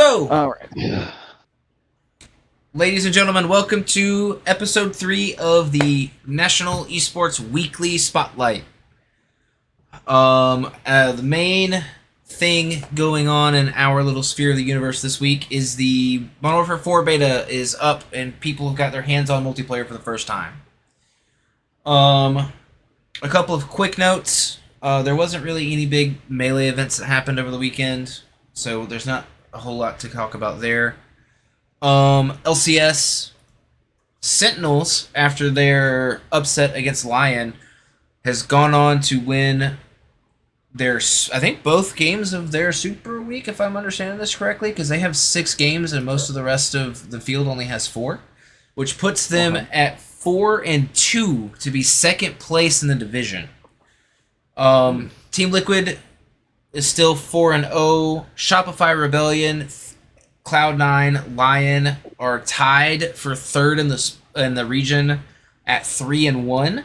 So, All right. ladies and gentlemen, welcome to episode 3 of the National Esports Weekly Spotlight. The main thing going on in our little sphere of the universe this week is the MW4 Beta is up and people have got their hands on multiplayer for the first time. A couple of quick notes. There wasn't really any big melee events that happened over the weekend, so there's not a whole lot to talk about there. LCS Sentinels, after their upset against Lion, has gone on to win their, I think, both games of their Super Week, if I'm understanding this correctly, because they have 6 games and most of the rest of the field only has 4, which puts them at 4-2 to be second place in the division. Team Liquid is still 4-0. Shopify Rebellion, Cloud9, Lion are tied for third in the region at 3-1.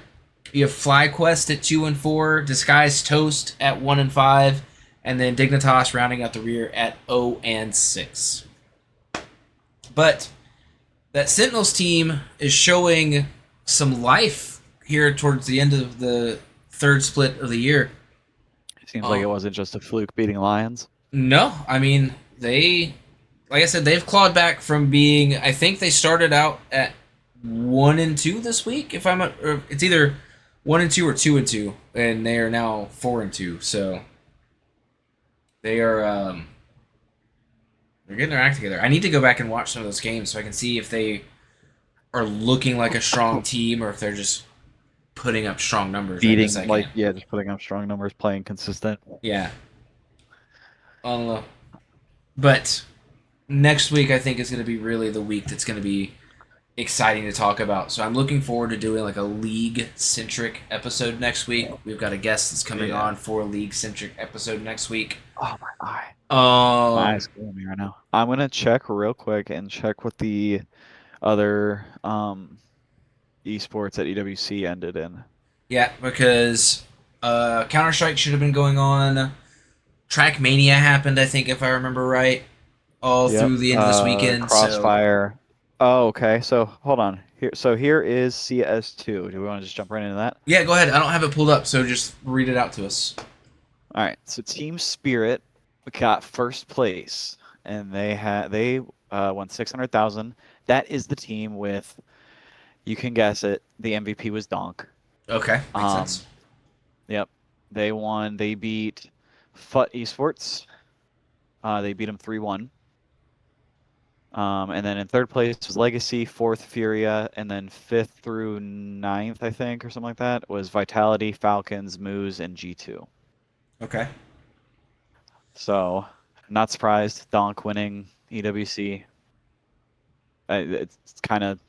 You have FlyQuest at 2-4, Disguised Toast at 1-5, and then Dignitas rounding out the rear at 0-6. But that Sentinels team is showing some life here towards the end of the third split of the year. Seems like it wasn't just a fluke beating Lions. No, I mean, like I said, they've clawed back from being, I think they started out at 1-2 this week, it's either 1-2 or 2-2, and they are now 4-2, so they are, they're getting their act together. I need to go back and watch some of those games so I can see if they are looking like a strong team or if they're just putting up strong numbers. Beating, just putting up strong numbers, playing consistent. Yeah. But next week, I think, is going to be really the week that's going to be exciting to talk about. So I'm looking forward to doing like a league-centric episode next week. We've got a guest that's coming on for a league-centric episode next week. Oh, my eye. My eye's killing me right now. I'm going to check real quick and check what the other esports at EWC ended in. Yeah, because Counter-Strike should have been going on. Trackmania happened, I think, if I remember right, through the end of this weekend. Crossfire. So. Oh, okay. So hold on. Here is CS2. Do we want to just jump right into that? Yeah, go ahead. I don't have it pulled up, so just read it out to us. All right. So Team Spirit got first place, and they won 600,000. That is the team with, you can guess it, the MVP was Donk. Okay, makes sense. Yep. They won. They beat FUT Esports. They beat them 3-1. And then in third place was Legacy, fourth Furia, and then 5th through 9th, I think, or something like that, was Vitality, Falcons, Moose, and G2. Okay. So, not surprised. Donk winning EWC. It's kind of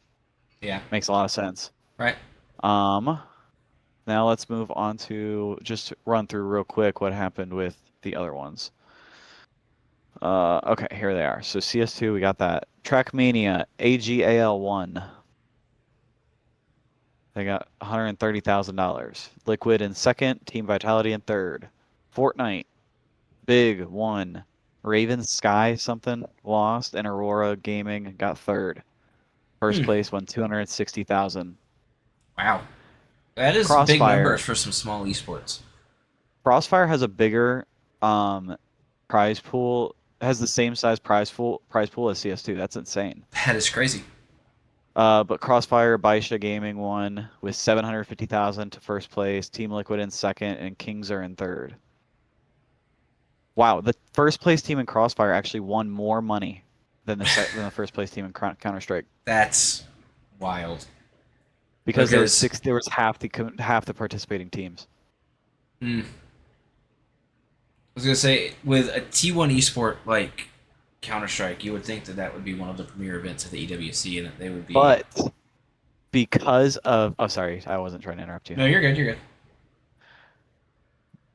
makes a lot of sense. Right. Now let's move on to just run through real quick what happened with the other ones. Okay, here they are. So CS2, we got that. Trackmania, AGAL 1. They got $130,000. Liquid in second, Team Vitality in third. Fortnite, Big 1. Raven Sky something lost, and Aurora Gaming got third. First place won $260,000. Wow, that is big numbers for some small esports. Crossfire has a bigger prize pool. Has the same size prize pool as CS2. That's insane. That is crazy. But Crossfire, Baisha Gaming won with $750,000 to first place. Team Liquid in second, and Kings are in third. Wow, the first place team in Crossfire actually won more money than the first place team in Counter-Strike. That's wild. Because there was half the participating teams. I was gonna say, with a T1 esport like Counter-Strike, you would think that would be one of the premier events of the EWC, and that they would be. But because of, sorry, I wasn't trying to interrupt you. No, you're good. You're good.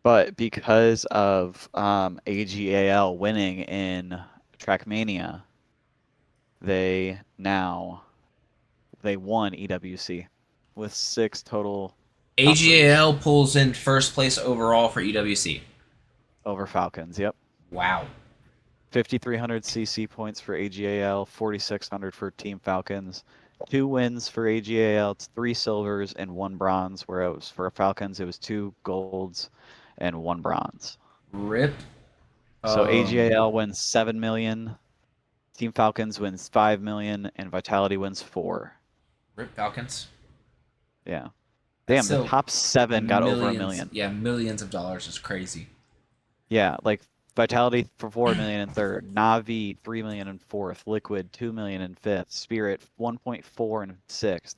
But because of AGAL winning in Trackmania, they won EWC with 6 total. AGAL pulls in first place overall for EWC. Over Falcons, yep. Wow. 5,300 CC points for AGAL, 4,600 for Team Falcons. 2 wins for AGAL, 3 silvers and 1 bronze, where it was for Falcons it was 2 golds and 1 bronze. Rip. So AGAL wins 7 million, Team Falcons wins 5 million, and Vitality wins 4. Rip Falcons. Yeah. Damn, the top 7 got over $1 million. Yeah, millions of dollars is crazy. Yeah, like Vitality for 4 million in third, Na'Vi 3 million in fourth, Liquid 2 million in fifth, Spirit 1.4 in sixth,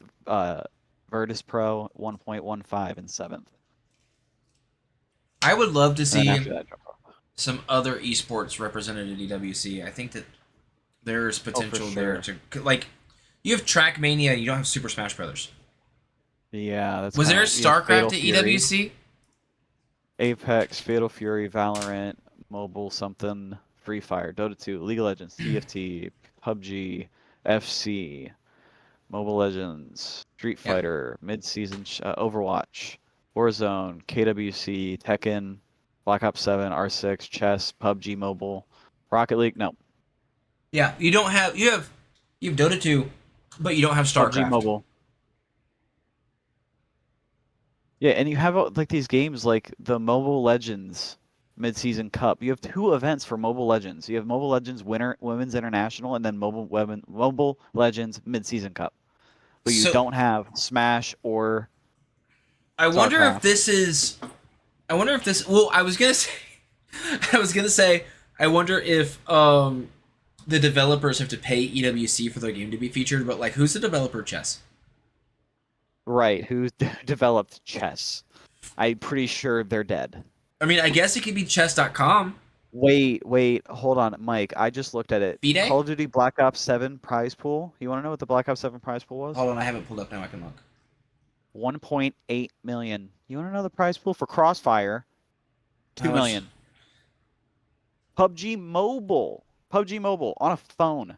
Virtus Pro 1.15 in seventh. I would love to see some other esports represented at EWC. I think that there's potential there to, like, you have Trackmania, you don't have Super Smash Brothers. Yeah, that's was there a StarCraft at EWC? Apex, Fatal Fury, Valorant, Mobile something, Free Fire, Dota 2, League of Legends, TFT, PUBG, FC, Mobile Legends, Street Fighter, mid-season Overwatch, Warzone, KWC, Tekken, Black Ops 7, R6, Chess, PUBG Mobile, Rocket League. No. Yeah, you don't have you have Dota 2, but you don't have StarCraft. PUBG Mobile. Yeah, and you have like these games like the Mobile Legends Mid-Season Cup. You have 2 events for Mobile Legends. You have Mobile Legends Women's International and then Mobile Legends Mid-Season Cup. But you don't have Smash or I wonder StarCraft. If this is I wonder if this well, I was going to say I wonder if the developers have to pay EWC for their game to be featured, but like who's the developer of Chess? Right, who developed Chess? I'm pretty sure they're dead. I mean, I guess it could be chess.com. Wait, hold on, Mike. I just looked at it. B-Day? Call of Duty Black Ops 7 prize pool. You want to know what the Black Ops 7 prize pool was? Hold on, I have it pulled up now. I can look. 1.8 million. You want to know the prize pool for Crossfire? 2 million. PUBG Mobile on a phone.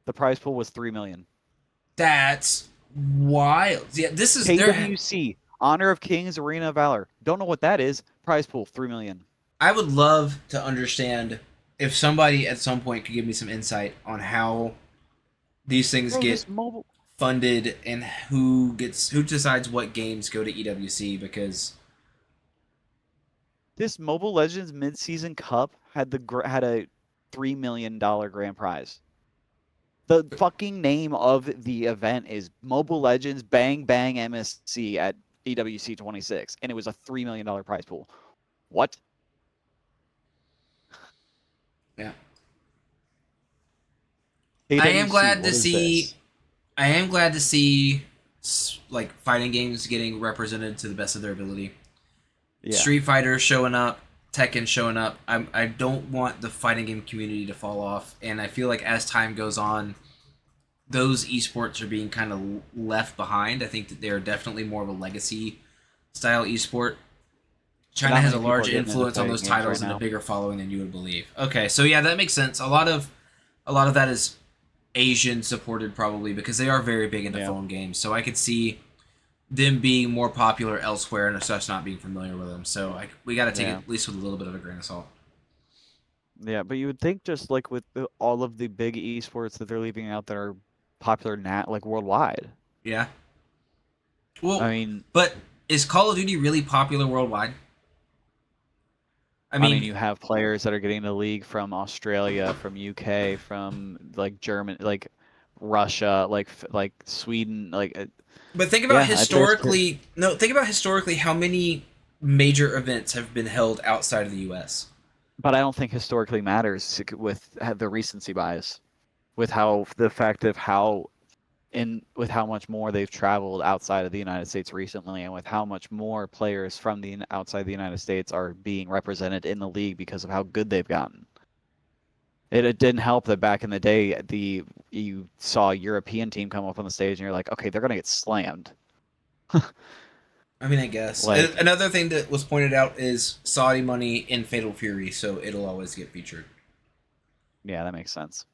The prize pool was 3 million. That's wild. Yeah, this is KWC, Honor of Kings, Arena of Valor. Don't know what that is. Prize pool, 3 million. I would love to understand if somebody at some point could give me some insight on how these things get funded and who decides what games go to EWC, because this Mobile Legends Mid-Season Cup had a $3 million grand prize. The fucking name of the event is Mobile Legends Bang Bang MSC at EWC 26, and it was a $3 million prize pool. What? Yeah. EWC, I am glad to see like fighting games getting represented to the best of their ability. Yeah. Street Fighter showing up, Tekken showing up. I don't want the fighting game community to fall off, and I feel like as time goes on, those esports are being kind of left behind. I think that they are definitely more of a legacy style esport. China has a large influence on those titles and a bigger following than you would believe. Okay, so yeah, that makes sense. A lot of that is Asian supported probably because they are very big into phone games. So I could see them being more popular elsewhere and us not being familiar with them. So we got to take it at least with a little bit of a grain of salt. Yeah, but you would think just like with all of the big esports that they're leaving out that are popular like worldwide. Yeah. Well, I mean, but is Call of Duty really popular worldwide? I mean, you have players that are getting the league from Australia, from UK, from like Germany, like Russia, like Sweden, like. But think about historically. No, think about historically how many major events have been held outside of the U.S. But I don't think historically matters with the recency bias, with how the fact of how. With how much more they've traveled outside of the United States recently, and with how much more players from the outside the United States are being represented in the league because of how good they've gotten. It didn't help that back in the day you saw a European team come up on the stage and you're like, okay, they're gonna get slammed. I mean, I guess another thing that was pointed out is Saudi money in Fatal Fury, so it'll always get featured. Yeah, that makes sense.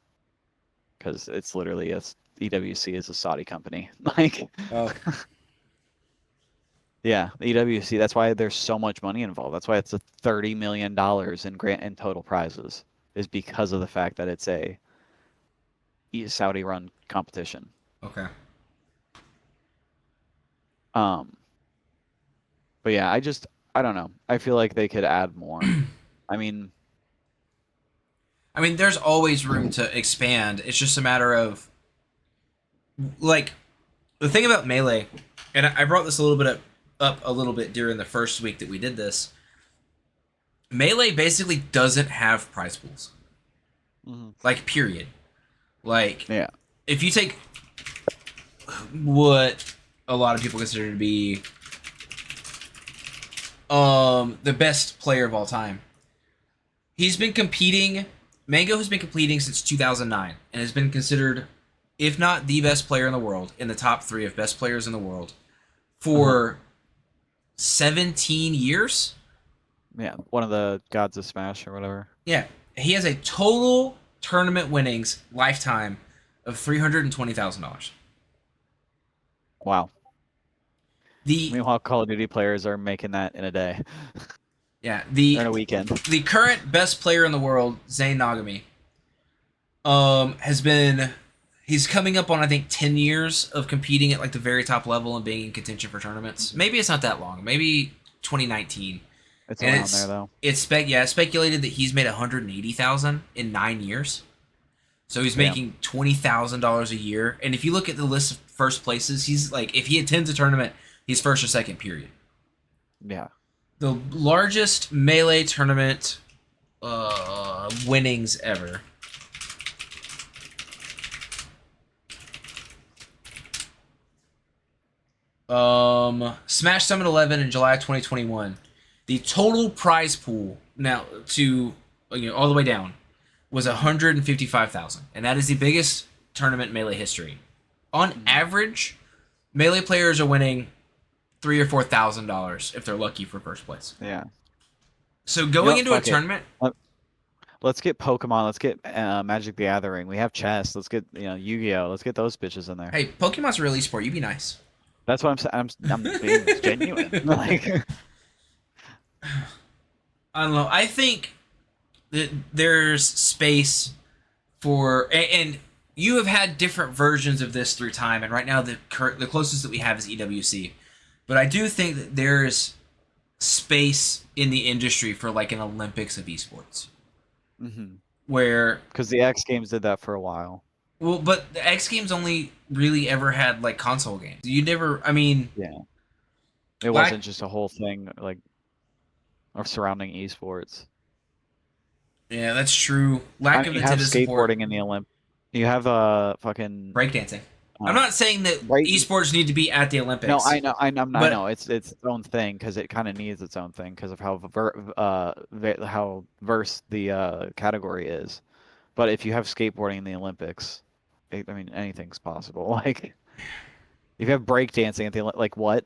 Because it's literally EWC is a Saudi company. Like, yeah, EWC. That's why there's so much money involved. That's why it's $30 million in total prizes. is because of the fact that it's a Saudi-run competition. Okay. But yeah, I don't know. I feel like they could add more. I mean, there's always room to expand. It's just a matter of like the thing about Melee, and I brought this a little bit up a little bit during the first week that we did this. Melee basically doesn't have prize pools. Like, period. Like, yeah. if you take what a lot of people consider to be the best player of all time, he's been competing. Mango has been competing since 2009 and has been considered, if not the best player in the world, in the top 3 of best players in the world for 17 years. Yeah, one of the gods of Smash or whatever. Yeah, he has a total tournament winnings lifetime of $320,000. Wow. The Meanwhile, Call of Duty players are making that in a day. Yeah, in a weekend. The current best player in the world, Zayn Nagami, he's coming up on, I think, 10 years of competing at like the very top level and being in contention for tournaments. Maybe it's not that long. Maybe 2019. It's around there though. It's speculated that he's made $180,000 in 9 years. So he's making $20,000 a year. And if you look at the list of first places, he's like, if he attends a tournament, he's first or second, period. Yeah. The largest Melee tournament winnings ever. Smash Summit 11 in July 2021. The total prize pool now to all the way down was 155,000, and that is the biggest tournament in Melee history. On average, Melee players are winning $3,000 or $4,000 if they're lucky for first place. Yeah. So going into a tournament, let's get Pokemon. Let's get Magic the Gathering. We have chess. Let's get Yu-Gi-Oh. Let's get those bitches in there. Hey, Pokemon's a real esport. You be nice. That's what I'm saying. I'm being genuine. Like, I don't know. I think that there's space for, and you have had different versions of this through time, and right now the closest that we have is EWC. But I do think that there's space in the industry for like an Olympics of esports, where because the X Games did that for a while. Well, but the X Games only really ever had like console games. You never, yeah, it wasn't just a whole thing like or surrounding esports. Yeah, that's true. Lack of you have Nintendo skateboarding support. in the Olympics. You have fucking breakdancing. I'm not saying that esports need to be at the Olympics. No, I know. It's its own thing because it kind of needs its own thing because of how versed the category is. But if you have skateboarding in the Olympics, anything's possible. Like, if you have breakdancing at the like what?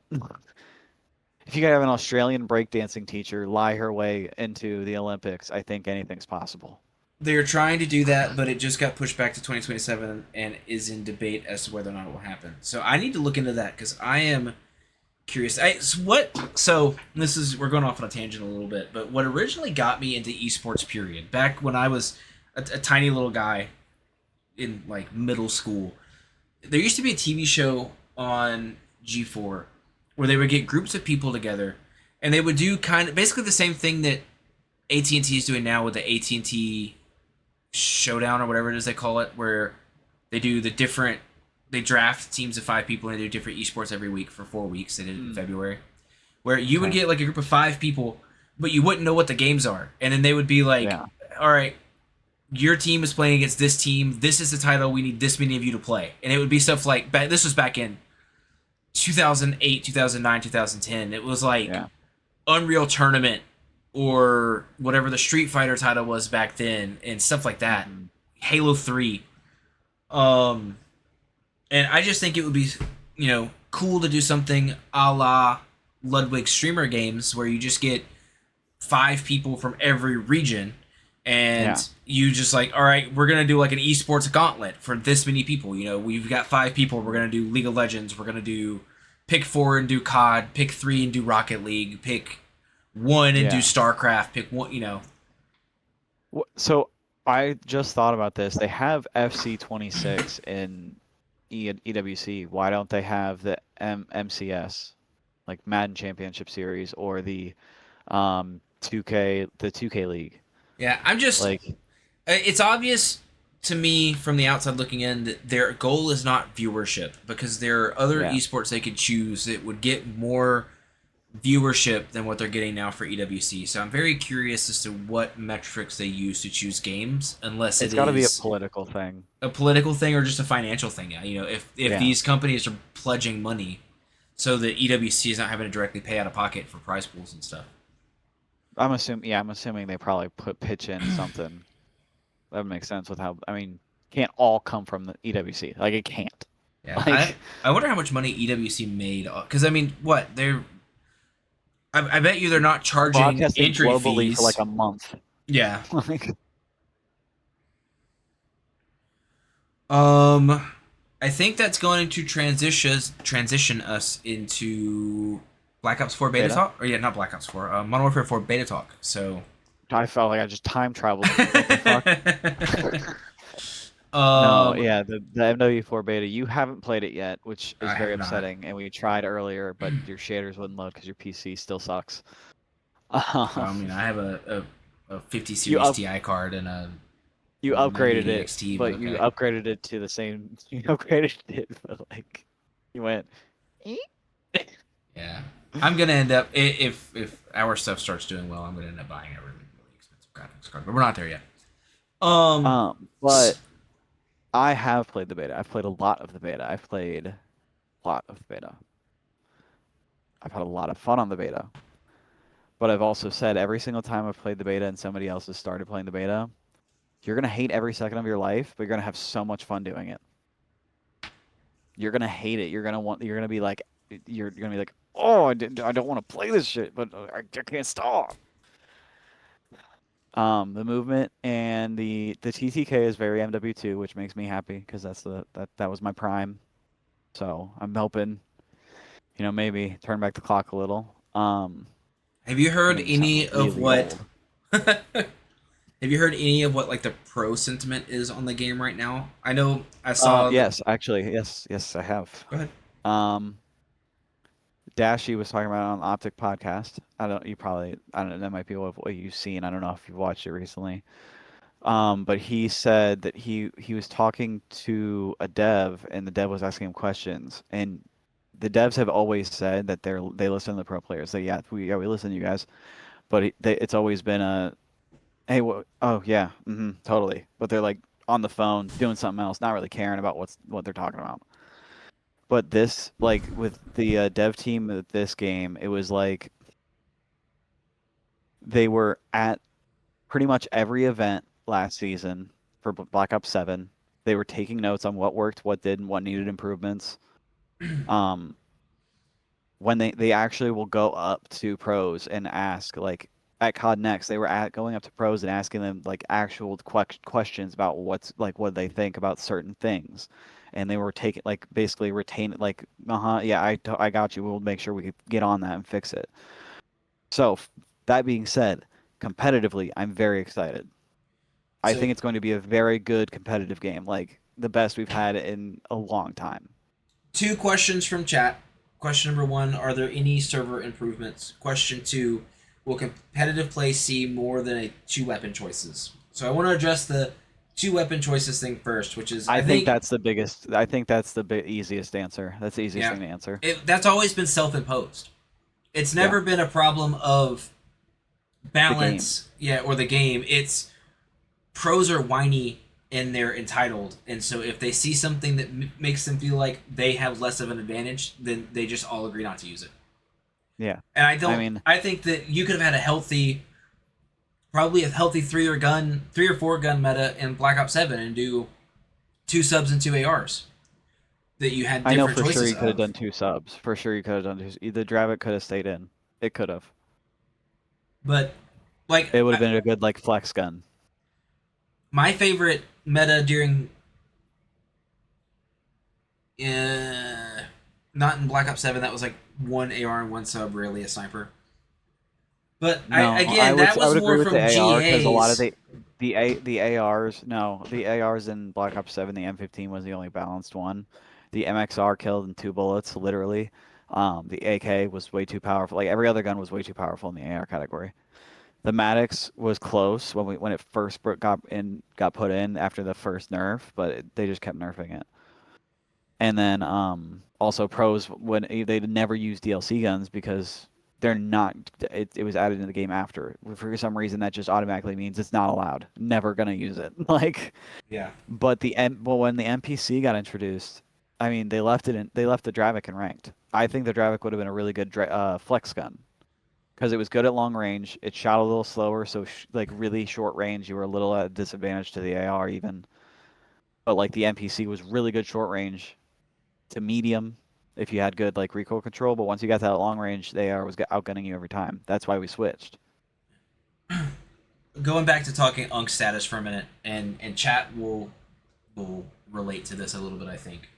If you could have an Australian breakdancing teacher lie her way into the Olympics, I think anything's possible. They're trying to do that, but it just got pushed back to 2027 and is in debate as to whether or not it will happen. So I need to look into that because I am curious. So this is, we're going off on a tangent a little bit, but what originally got me into esports, period, back when I was a tiny little guy in like middle school, there used to be a TV show on G4 where they would get groups of people together and they would do basically the same thing that AT&T is doing now with the AT&T Showdown or whatever it is they call it, where they do they draft teams of 5 people and they do different esports every week for 4 weeks. They did it in February, where you would get like a group of 5 people, but you wouldn't know what the games are, and then they would be like, all right, your team is playing against this team, this is the title, we need this many of you to play. And it would be stuff like, this was back in 2008, 2009, 2010. It was like Unreal Tournament or whatever the Street Fighter title was back then and stuff like that. Halo 3. And I just think it would be, cool to do something a la Ludwig Streamer Games where you just get 5 people from every region and you just like, all right, we're going to do like an esports gauntlet for this many people. We've got 5 people. We're going to do League of Legends. We're going to do pick 4 and do COD, pick 3 and do Rocket League, pick 1 and do StarCraft, pick 1, So I just thought about this. They have FC26 in EWC. Why don't they have the MCS, like Madden Championship Series, or the 2K League? Yeah, I'm just. Like, It's obvious to me from the outside looking in that their goal is not viewership because there are other yeah, esports they could choose that would get more viewership than what they're getting now for EWC. So I'm very curious as to what metrics they use to choose games, unless it it's got to be a is political thing. a political thing or just a financial thing. Yeah, if Yeah. these companies are pledging money so that EWC is not having to directly pay out of pocket for prize pools and stuff. I'm assuming they probably pitch in something. That would make sense with how, I mean, can't all come from the EWC. Like, it can't. Yeah, Like, I wonder how much money EWC made because I mean, what they're I bet you they're not charging broadcasting entry globally fees. for like a month. Yeah. Like, I think that's going to transition us into Black Ops 4 beta beta. talk, or yeah, not Black Ops 4, Modern Warfare 4 beta talk. So. I felt like I just time traveled. What the fuck? No, um, yeah, the MW4 beta, you haven't played it yet, which is I very have not. upsetting. And we tried earlier, but your shaders wouldn't load because your PC still sucks. I mean, I have a 50 You series up, Ti card and a you 90 upgraded it, XT, but but you okay. upgraded it to the same. You upgraded it, but like, you went. Yeah, I'm gonna end up if our stuff starts doing well, I'm gonna end up buying a really really expensive graphics card, but we're not there yet. Um, But I have played the beta. I've played a lot of the beta. I've played a lot of beta. I've had a lot of fun on the beta. But I've also said every single time I've played the beta and somebody else has started playing the beta, you're gonna hate every second of your life, but you're gonna have so much fun doing it. You're gonna hate it. You're gonna be like, oh, I don't want to play this shit, but I can't stop. The movement and the TTK is very MW2, which makes me happy because that was my prime. So I'm hoping, maybe turn back the clock a little. have you heard Make me sound any of really what? old. Have you heard any of what like the pro sentiment is on the game right now? I know I saw. Yes, actually, yes, I have. Go ahead. Um, Dashy was talking about it on Optic podcast. I don't know, that might be what you've seen. I don't know if you've watched it recently. But he said that he was talking to a dev and the dev was asking him questions. And the devs have always said that they listen to the pro players. They we listen to you guys. But it's always been a, hey, oh yeah, totally. But they're like on the phone doing something else, not really caring about what they're talking about. But this, like with the dev team of this game, it was like they were at pretty much every event last season for Black Ops 7. They were taking notes on what worked, what didn't, what needed improvements. When they actually will go up to pros and ask, like at COD Next, they were going up to pros and asking them like actual questions about what they think about certain things. And they were taking like basically retain it like, yeah, I got you. We'll make sure we get on that and fix it. So that being said, competitively, I'm very excited. I So think it's going to be a very good competitive game, like the best we've had in a long time. two questions from chat. Question number one: are there any server improvements? Question two: will competitive play see more than two weapon choices? So I want to address the two weapon choices thing first, which is I I think think that's the biggest. I think that's the easiest answer. That's the easiest yeah, thing to answer. that's always been self-imposed. It's Yeah, never been a problem of the game. balance, yeah, or the game. It's pros are whiny and they're entitled, and so if they see something that makes them feel like they have less of an advantage, then they just all agree not to use it. Yeah, And I mean, I think that you could have had probably a healthy three or four gun meta in Black Ops 7 and do two subs and two ARs that you had I know different for sure choices you could have of. done two subs. For sure you could have done two. The Dravik could have stayed in. It could have. But like It would have been a good like flex gun. my favorite meta during not in Black Ops 7, that was like one AR and one sub, rarely a sniper. But No, again, that I was would agree more with from the AR because a lot of GAs. The ARs, no, the ARs in Black Ops 7, the M15 was the only balanced one. The MXR killed in 2 bullets, literally. The AK was way too powerful. Like every other gun was way too powerful in the AR category. The Maddox was close when it first got put in after the first nerf, but they just kept nerfing it. And then also pros when they never use DLC guns because they're not. It was added in the game after. For some reason, that just automatically means it's not allowed. Never gonna use it. Like, Yeah. but when the NPC got introduced, I mean, they left the Dravik in ranked. I think the Dravik would have been a really good flex gun because it was good at long range. It shot a little slower, so like really short range, you were a little at a disadvantage to the AR even. But like the NPC was really good short range to medium if you had good like recoil control. But once you got to that long range, the AR was outgunning you every time. That's why we switched. Going back to talking Unk status for a minute, and chat will relate to this a little bit, I think.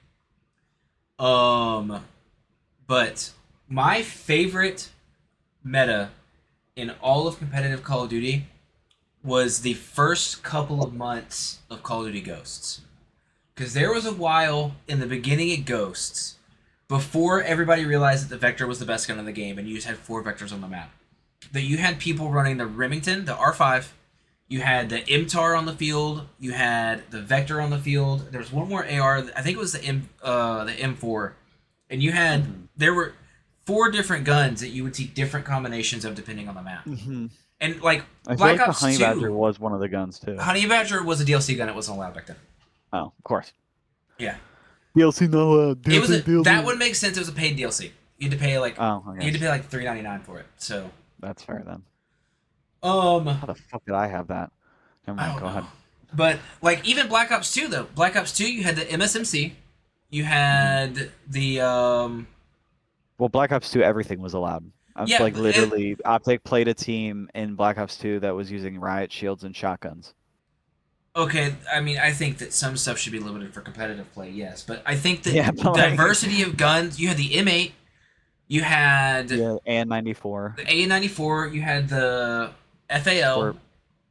But my favorite meta in all of competitive Call of Duty was the first couple of months of Call of Duty Ghosts. Because there was a while in the beginning of Ghosts, before everybody realized that the Vector was the best gun in the game and you just had 4 Vectors on the map, that you had people running the Remington, the R5, you had the MTAR on the field, you had the Vector on the field, there was one more AR, I think it was the M4, and you had, there were 4 different guns that you would see different combinations of depending on the map. Mm-hmm. And like I Black feel like Ops the Honey 2, Badger was one of the guns too. Honey Badger was a DLC gun, it wasn't allowed back then. Oh, of course. Yeah. DLC no DLC, it was that would make sense. It was a paid DLC. You had to pay like $3.99 for it. So that's fair then. How the fuck did I have that? Never mind. Go ahead. But like even Black Ops 2 though, Black Ops 2 you had the MSMC, you had the Well, Black Ops 2 everything was allowed. Like literally, Optic played a team in Black Ops 2 that was using riot shields and shotguns. Okay, I mean, I think that some stuff should be limited for competitive play, yes. But I think that diversity of guns, you had the M8, you had... Yeah, N.E.W.S. The A94, you had the FAL,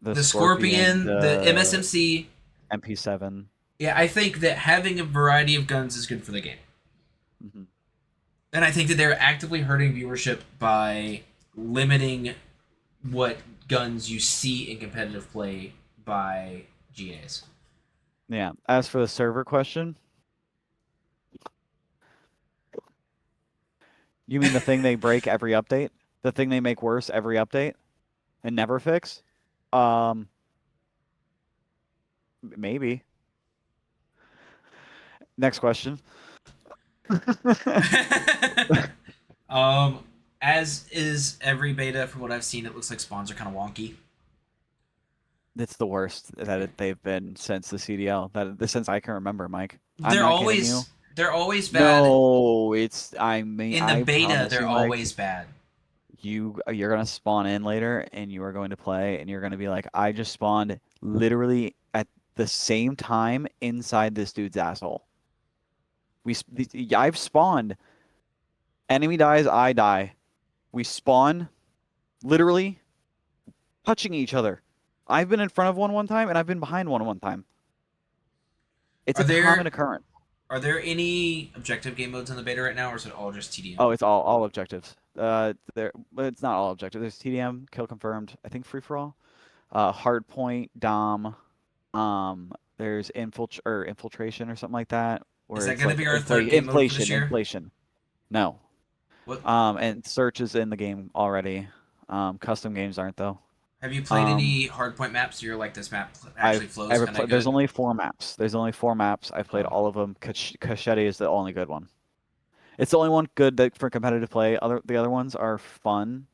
the Scorpion, the MSMC. MP7. Yeah, I think that having a variety of guns is good for the game. Mm-hmm. And I think that they're actively hurting viewership by limiting what guns you see in competitive play by GAs. Yeah. As for the server question, you mean the thing they break every update? The thing they make worse every update and never fix? Maybe. Next question. As is every beta, from what I've seen, it looks like spawns are kind of wonky. It's the worst that they've been since the CDL. Since I can remember, Mike. They're always bad. No, in the beta they're always bad. You're gonna spawn in later, and you are going to play, and you're gonna be like, I just spawned literally at the same time inside this dude's asshole. I've spawned. Enemy dies, I die. We spawn, literally, touching each other. I've been in front of one time, and I've been behind one time. It's a common occurrence. Are there any objective game modes in the beta right now, or is it all just TDM? Oh, it's all objectives. It's not all objective. There's TDM, kill confirmed. I think free for all. Hardpoint, Dom. There's infiltration or something like that. Is that going to be our third game mode for this year? Inflation. No. What? And search is in the game already. Custom games aren't though. Have you played any hardpoint maps? You're like, this map actually flows. There's only 4 maps. I've played all of them. Cachete is the only good one. It's the only one good for competitive play. The other ones are fun,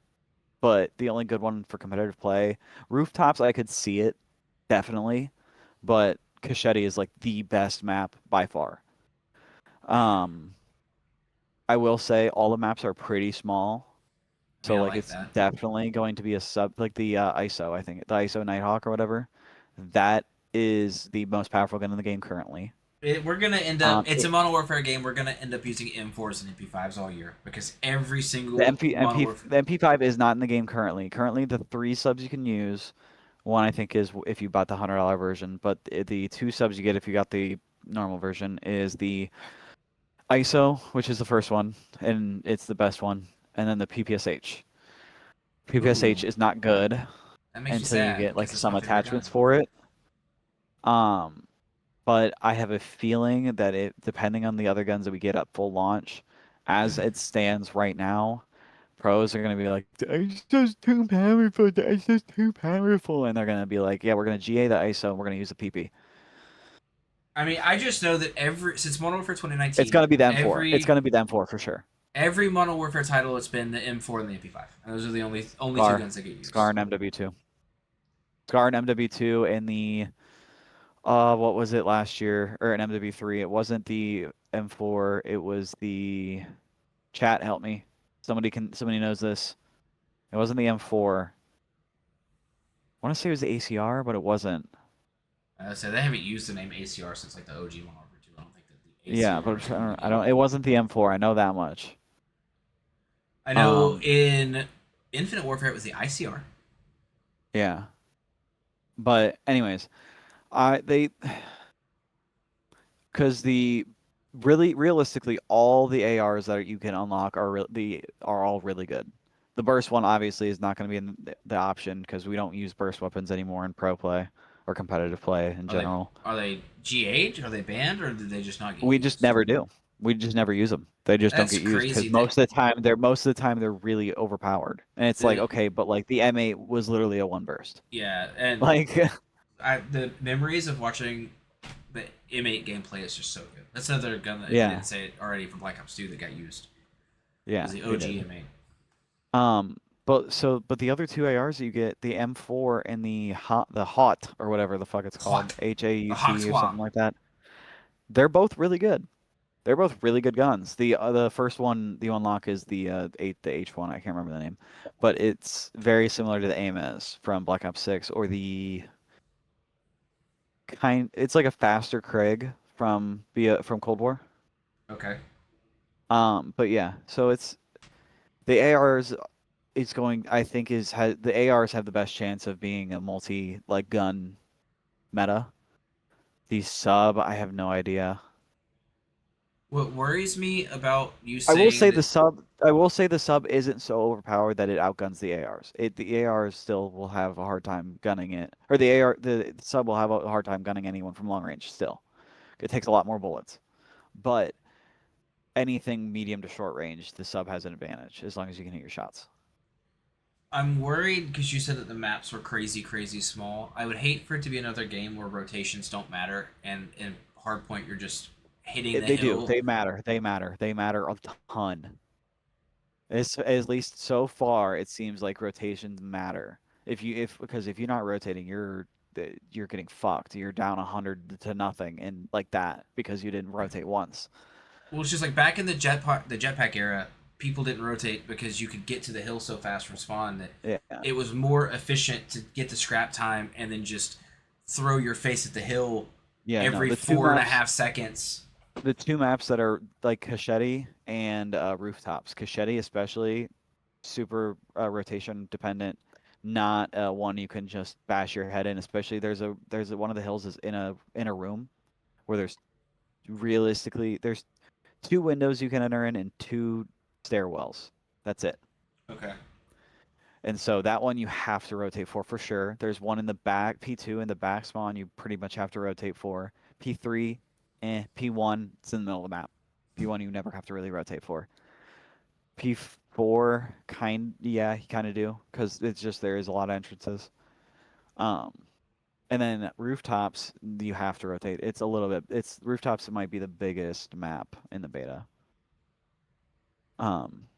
but the only good one for competitive play. Rooftops, I could see it, definitely, but Cachete is like the best map by far. I will say all the maps are pretty small. So like it's definitely going to be a sub, like the ISO, I think the ISO Nighthawk or whatever. That is the most powerful gun in the game currently. We're gonna end up. It's a Modern Warfare game. We're gonna end up using M4s and MP5s all year because every single the MP5 is not in the game currently. Currently, the 3 subs you can use One I think is if you bought the $100 version, but the two subs you get if you got the normal version is the ISO, which is the first one, and it's the best one, and then the PPSH. Ooh, PPSH is not good that makes me until you sad get like because it's my some favorite gun. attachments for it. Um, but I have a feeling that it, depending on the other guns that we get at full launch, as it stands right now, pros are going to be like, the ISO's too powerful, the ISO's too powerful, and they're going to be like, yeah, we're going to GA the ISO, and we're going to use the PP. I mean, I just know that since Modern Warfare It's 2019, going to be the M4. It's every going to be the M4 for sure. every Modern Warfare title, it's been the M4 and the MP5, and those are the only two Scar, guns that get Scar used. and MW2. Scar and MW2 and the what was it last year or an MW3? It wasn't the M4. It was the chat. Help me. Somebody knows this. It wasn't the M4. I want to say it was the ACR, but it wasn't. So they haven't used the name ACR since like the OG Modern Warfare 2. I don't think that the Yeah, ACR but was even in the I game. don't. It wasn't the M4. I know that much. I know Um, in Infinite Warfare it was the ICR. yeah. But anyways, they because the really realistically all the ARs that you can unlock are all really good. The burst one obviously is not going to be in the option because we don't use burst weapons anymore in pro play or competitive play in Are they general. are they GH? Are they banned, or did they just not get We just used? never do. We just never use them. They just don't That's get used because crazy. That most of the time they're really overpowered. And it's like, the okay, but like the M8 was literally a one burst. yeah, and Like the memories of watching the M8 gameplay is just so good. That's another gun that, if I yeah. didn't say it already, from Black Ops 2 that got used. Was Yeah, the it OG did. M8. But the other two ARs that you get, the M4 and the Hot or whatever the fuck it's called, Hot. The Hot HAUT or Swap. something like that. They're both really good. They're both really good guns. The first one you unlock is the H1. I can't remember the name, but it's very similar to the N.E.W.S from Black Ops 6 or the kind. It's like a faster Krieg from Cold War. Okay. But yeah, so it's the ARs is going. I think the ARs have the best chance of being a multi like gun meta. The sub, I have no idea. What worries me about you I will saying say that the sub isn't so overpowered that it outguns the ARs. The ARs still will have a hard time gunning it, or the sub will have a hard time gunning anyone from long range. Still, it takes a lot more bullets. But anything medium to short range, the sub has an advantage as long as you can hit your shots. I'm worried because you said that the maps were crazy, crazy small. I would hate for it to be another game where rotations don't matter, and in hardpoint you're just hitting the They do. hill. They matter. They matter. They matter a ton. It's, at least so far, it seems like rotations matter. If because if you're not rotating, you're getting fucked. You're down 100 to nothing and like that because you didn't rotate once. Well, it's just like back in the jetpack era, people didn't rotate because you could get to the hill so fast from spawn that Yeah. it was more efficient to get the scrap time and then just throw your face at the hill Yeah, no. every 4.5 seconds. The two maps that are like Cachette and rooftops. Cachette especially super rotation dependent. Not one you can just bash your head in. Especially one of the hills is in a room where there's two windows you can enter in and two stairwells. That's it. Okay. And so that one you have to rotate for sure. There's one in the back, P2 in the back spawn, you pretty much have to rotate for. P3, P1, it's in the middle of the map. P1 you never have to really rotate for. P4, yeah, you kind of do, because it's just there is a lot of entrances. Um, and then rooftops, you have to rotate. It's a little bit. It's rooftops. It might be the biggest map in the beta. Um,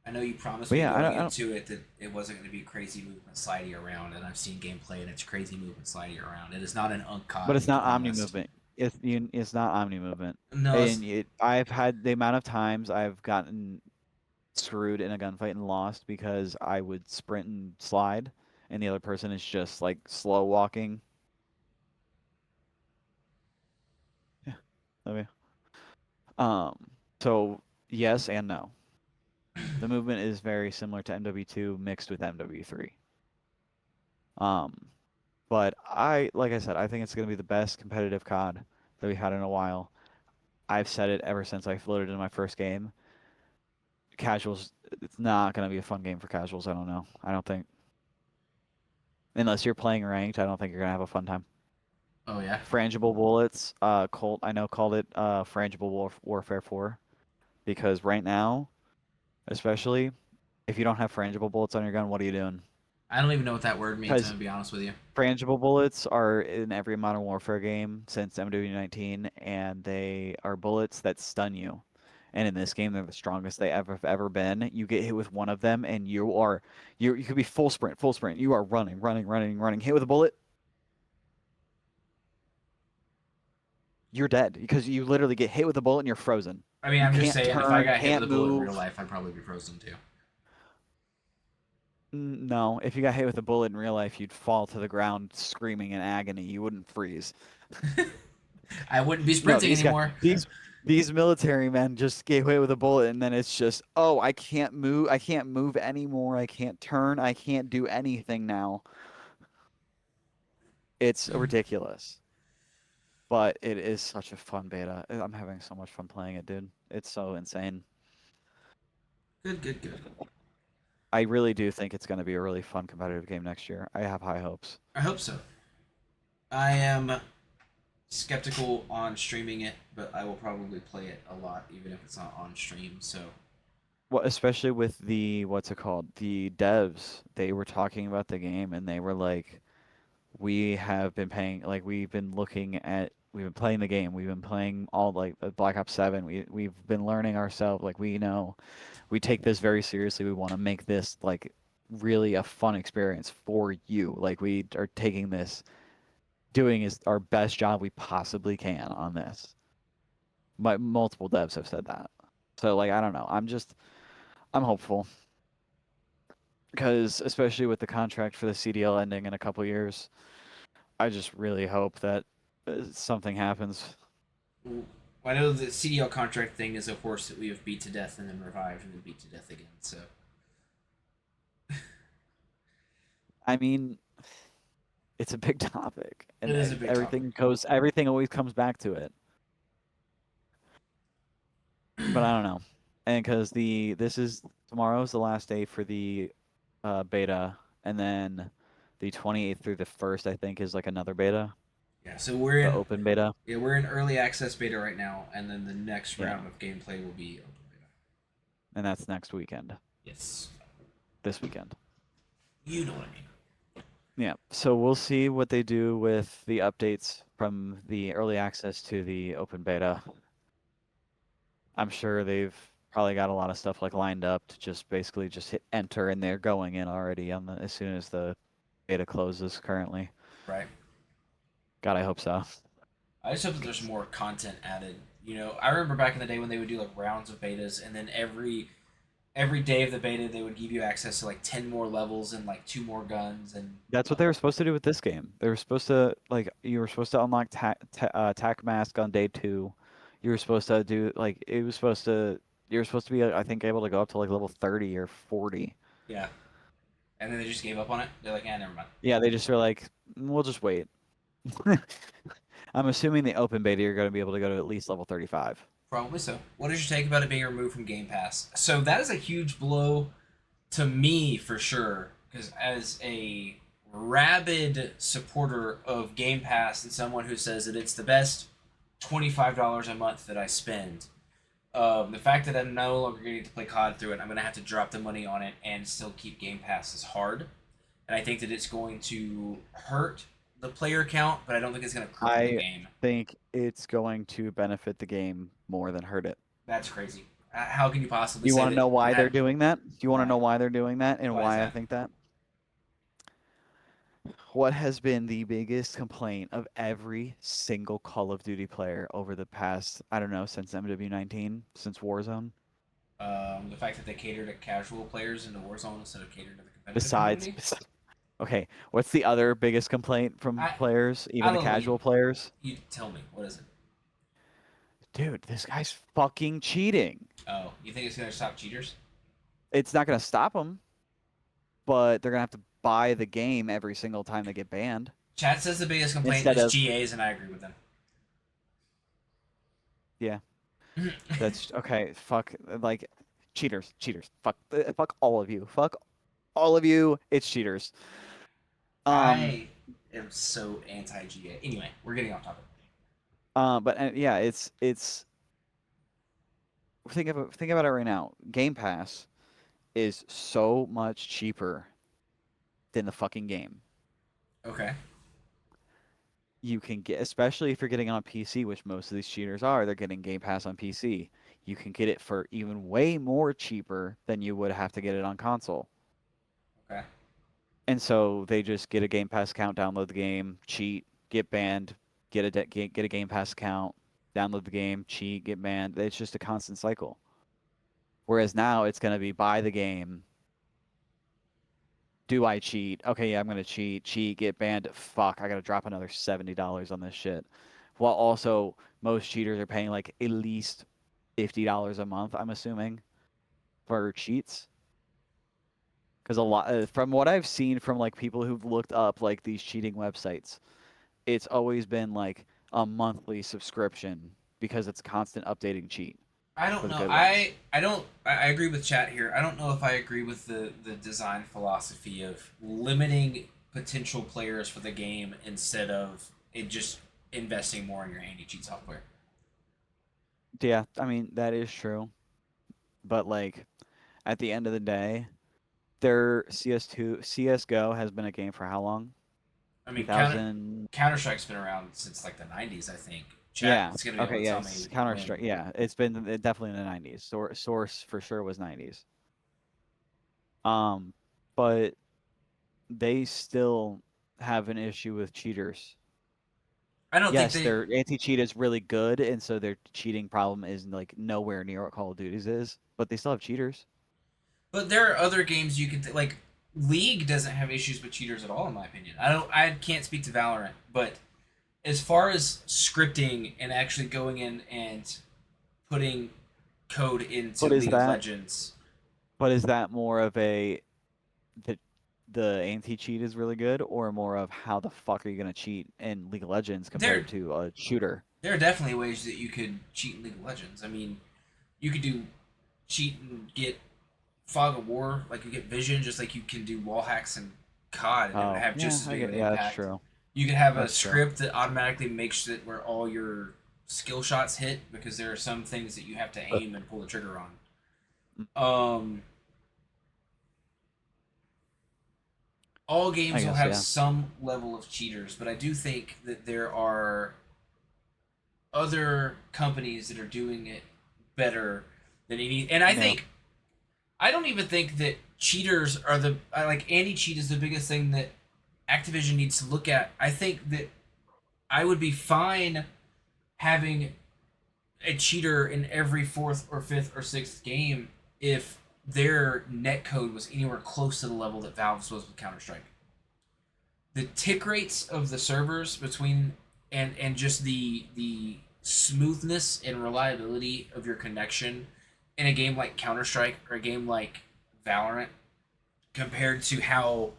I know you promised but me yeah, going I don't. into it that it wasn't going to be crazy movement slidey around, and I've seen gameplay and it's crazy movement slidey around. It is not an But UNCOD, it's you can not be omni honest. movement. It's not omni movement. No, And I've had the amount of times I've gotten screwed in a gunfight and lost because I would sprint and slide, and the other person is just like slow walking. Yeah. Okay. So yes and no. The movement is very similar to MW2 mixed with MW3. Um, But like I said, I think it's going to be the best competitive COD that we had in a while. I've said it ever since I floated in my first game. Casuals, it's not going to be a fun game for casuals. I don't know. I don't think, unless you're playing ranked, I don't think you're going to have a fun time. Oh yeah. Frangible bullets, Colt, I know called it Frangible Warfare 4 because right now, especially if you don't have frangible bullets on your gun, what are you doing? I don't even know what that word means. I'm Because gonna be honest with you. frangible bullets are in every Modern Warfare game since MW19, and they are bullets that stun you. And in this game, they're the strongest they ever been. You get hit with one of them, and you could be full sprint, full sprint. You are running, running, running, running. Hit with a bullet, you're dead because you literally get hit with a bullet and you're frozen. I mean, You I'm just can't saying, if I turn, got hit with can't a bullet in real move. life, I'd probably be frozen too. No, if you got hit with a bullet in real life, you'd fall to the ground screaming in agony. You wouldn't freeze. I wouldn't be No, sprinting these guys, anymore. these military men just get hit with a bullet, and then it's just, oh, I can't move. I can't move anymore. I can't turn. I can't do anything now. It's ridiculous, but it is such a fun beta. I'm having so much fun playing it, dude. It's so insane. Good, good, good. I really do think it's going to be a really fun competitive game next year. I have high hopes. I hope so. I am skeptical on streaming it, but I will probably play it a lot, even if it's not on stream. So, Well, especially with the what's it called? The devs, they were talking about the game and they were like, we have been paying, like we've been playing the game, we've been playing all like Black Ops 7. We've been learning ourselves, like we know we take this very seriously. We want to make this like really a fun experience for you. Like we are taking this, doing is our best job we possibly can on this. Multiple devs have said that. So like I don't know. I'm hopeful. Because especially with the contract for the CDL ending in a couple years, I just really hope that something happens. I know the CDL contract thing is a horse that we have beat to death and then revived and then beat to death again. So, I mean, it's a big topic, it and is a big topic. everything always comes back to it. But I don't know, and because this is tomorrow's the last day for the beta, and then the 28th through the 1st, I think, is like another beta, Yeah, so we're the in open beta. yeah, we're in early access beta right now, and then the next Yeah, round of gameplay will be open beta. and that's next weekend, Yes. this weekend. You know what I mean. Yeah, so we'll see what they do with the updates from the early access to the open beta. I'm sure they've probably got a lot of stuff like lined up to just basically just hit enter and they're going in already on the as soon as the beta closes currently. Right. God, I hope so. I just hope that there's more content added. You know, I remember back in the day when they would do like rounds of betas, and then every day of the beta they would give you access to like 10 more levels and like two more guns and That's what they were supposed to do with this game. They were supposed to like you were supposed to unlock tac mask on day 2. You were supposed to do like it was supposed to you were supposed to be I think able to go up to like level 30 or 40. yeah. And then they just gave up on it. They're like, never mind. Yeah, they just were like, we'll just wait. I'm assuming the open beta you're going to be able to go to at least level 35. Probably so. What is your take about it being removed from Game Pass? So that is a huge blow to me for sure, because as a rabid supporter of Game Pass and someone who says that it's the best $25 a month that I spend, the fact that I'm no longer getting to play COD through it, I'm going to have to drop the money on it and still keep Game Pass is hard. And I think that it's going to hurt the player count, but I don't think it's going to hurt the I game. think it's going to benefit the game more than hurt it. That's crazy. How can you possibly Do you say want to know that? why they're That doing that? Do you want to why? know why they're doing that and Why is why I that? think that? What has been the biggest complaint of every single Call of Duty player over the past, I don't know, since MW19, since Warzone? The fact that they cater to casual players in the Warzone instead of catering to the competitive Besides, community. okay, what's the other biggest complaint from I players, I even the don't know. casual players? You tell me what is it? Dude, this guy's fucking cheating. Oh, you think it's gonna stop cheaters? It's not going to stop them, but they're going to have to buy the game every single time they get banned. Chat says the biggest complaint instead is of GAs, and I agree with them. yeah. That's okay. Fuck, like cheaters, cheaters. Fuck all of you. Fuck all of you. It's cheaters. Um, I am so anti GA. Anyway, we're getting off topic. but yeah, it's think about it right now. Game Pass is so much cheaper than the fucking game. Okay. You can get, especially if you're getting on PC, which most of these cheaters are, they're getting Game Pass on PC. You can get it for even way more cheaper than you would have to get it on console. Okay. And so they just get a Game Pass account, download the game, cheat, get banned, get a Game Pass account, download the game, cheat, get banned. It's just a constant cycle. Whereas now it's going to be buy the game. Do I cheat? Okay, yeah, I'm going to cheat, get banned. Fuck, I got to drop another $70 on this shit. While also most cheaters are paying like at least $50 a month, I'm assuming, for cheats. Because a lot, from what I've seen from like people who've looked up like these cheating websites, it's always been like a monthly subscription because it's constant updating cheat I for don't the know. good ones. I don't. I agree with chat here. I don't know if I agree with the design philosophy of limiting potential players for the game instead of it just investing more in your anti-cheat software. Yeah, I mean that is true, but like at the end of the day, their CS2 CS:GO has been a game for how long? I mean, Counter 2000. Counter Strike's been around since like the '90s, I think. Yeah. Chat's gonna be able Okay. to tell Yes. me Counter when. Strike. Yeah. It's been definitely in the 90s. Source for sure was 90s. Um, but they still have an issue with cheaters. I don't think Yes, they. their anti-cheat is really good, and so their cheating problem is like nowhere near what Call of Duty's is, but they still have cheaters. But there are other games you can like. League doesn't have issues with cheaters at all, in my opinion. I don't. I can't speak to Valorant, but as far as scripting and actually going in and putting code into But is League of that Legends, but is that more of a the the anti-cheat is really good, or more of how the fuck are you gonna cheat in League of Legends compared there to a shooter? there are definitely ways that you could cheat in League of Legends. I mean, you could do cheat and get fog of war, like you get vision, just like you can do wall hacks and COD, and it would Oh, have yeah, just as I big of get. an Yeah, that's impact. true. You could have a That's true. script that automatically makes it where all your skill shots hit because there are some things that you have to aim and pull the trigger on. Mm, Um, all I games will guess, have yeah. some level of cheaters, but I do think that there are other companies that are doing it better than any. And I Yeah. think I don't even think that cheaters are the like anti cheat is the biggest thing that Activision needs to look at. I think that I would be fine having a cheater in every fourth or fifth or sixth game if their net code was anywhere close to the level that Valve's was with Counter Strike. The tick rates of the servers between and just the smoothness and reliability of your connection in a game like Counter Strike or a game like Valorant compared to how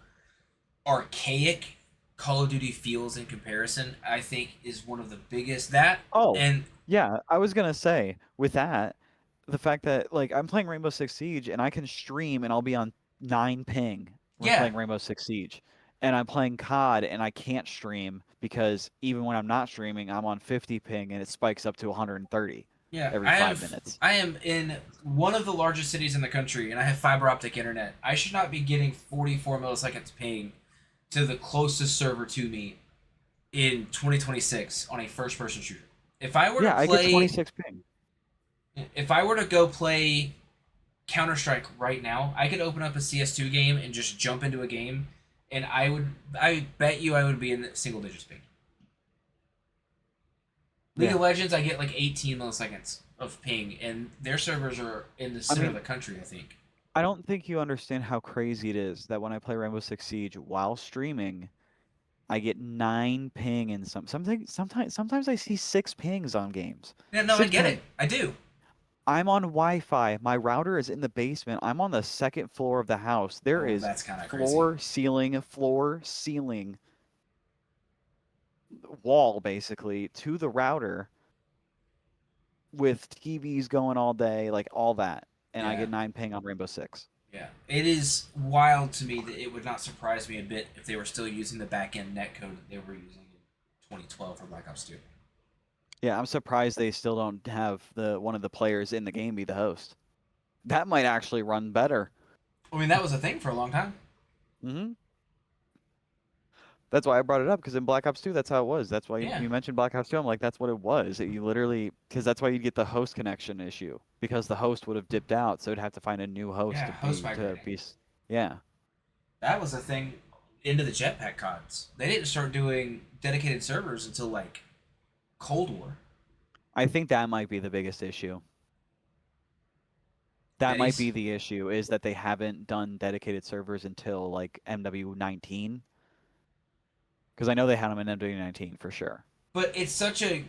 archaic Call of Duty feels in comparison, I think is one of the biggest that Oh, and yeah. I was gonna say with that, the fact that like I'm playing Rainbow Six Siege and I can stream and I'll be on 9 ping. We're yeah, playing Rainbow Six Siege, and I'm playing COD and I can't stream because even when I'm not streaming, I'm on 50 ping and it spikes up to 130 yeah, every 5 minutes. I am in one of the largest cities in the country and I have fiber optic internet. I should not be getting 44 milliseconds ping to the closest server to me in 2026 on a first person shooter. If I were to Yeah, I get play 26 ping. if I were to go play Counter Strike right now, I could open up a CS2 game and just jump into a game and I bet you I would be in single digits ping. League Yeah. of Legends, I get like 18 milliseconds of ping, and their servers are in the I center of mean, the country, I think. I don't think you understand how crazy it is that when I play Rainbow Six Siege while streaming, I get 9 ping and sometimes I see 6 pings on games. Yeah, no, I Six get it. ping. I do. I'm on Wi-Fi. My router is in the basement. I'm on the second floor of the house. There Oh, is that's kind of crazy. floor, ceiling, wall basically to the router with TVs going all day, like all that, and I Yeah. get 9 ping on Rainbow Six. Yeah. It is wild to me that it would not surprise me a bit if they were still using the back end netcode that they were using in 2012 for Black Ops 2. Yeah, I'm surprised they still don't have the one of the players in the game be the host. That might actually run better. I mean, that was a thing for a long time. Hmm. That's why I brought it up because in Black Ops 2, that's how it was. That's why Yeah. you mentioned Black Ops 2. I'm like, that's what it was. You literally, because that's why you'd get the host connection issue because the host would have dipped out, so it'd have to find a new host Yeah. Host migrating. yeah. That was a thing into the Jetpack CODs. They didn't start doing dedicated servers until like Cold War. I think that might be the biggest issue. That might Deddies. be the issue is that they haven't done dedicated servers until like MW19. Because I know they had them in MW19 for sure. But it's such a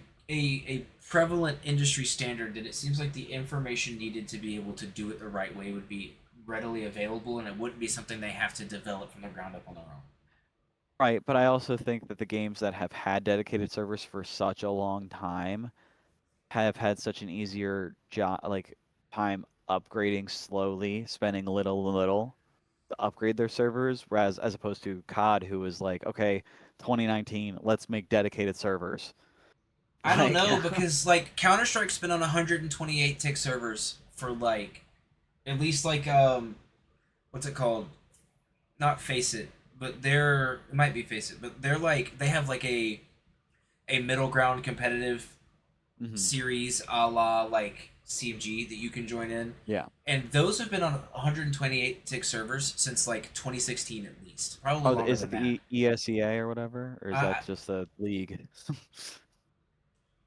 prevalent industry standard that it seems like the information needed to be able to do it the right way would be readily available, and it wouldn't be something they have to develop from the ground up on their own. Right, but I also think that the games that have had dedicated servers for such a long time have had such an easier job, like time upgrading slowly, spending little to upgrade their servers, whereas as opposed to COD, who was like, okay, 2019, let's make dedicated servers. I don't Like, know because like Counter Strike's been on 128 tick servers for like at least like what's it called? Not Face It, but they're it might be Face It, but they're like they have like a middle ground competitive mhm, series a la like CMG that you can join in. yeah. And those have been on 128 tick servers since like 2016 at least. Probably Oh, longer is than it that. the ESEA or whatever, or is that I just the league?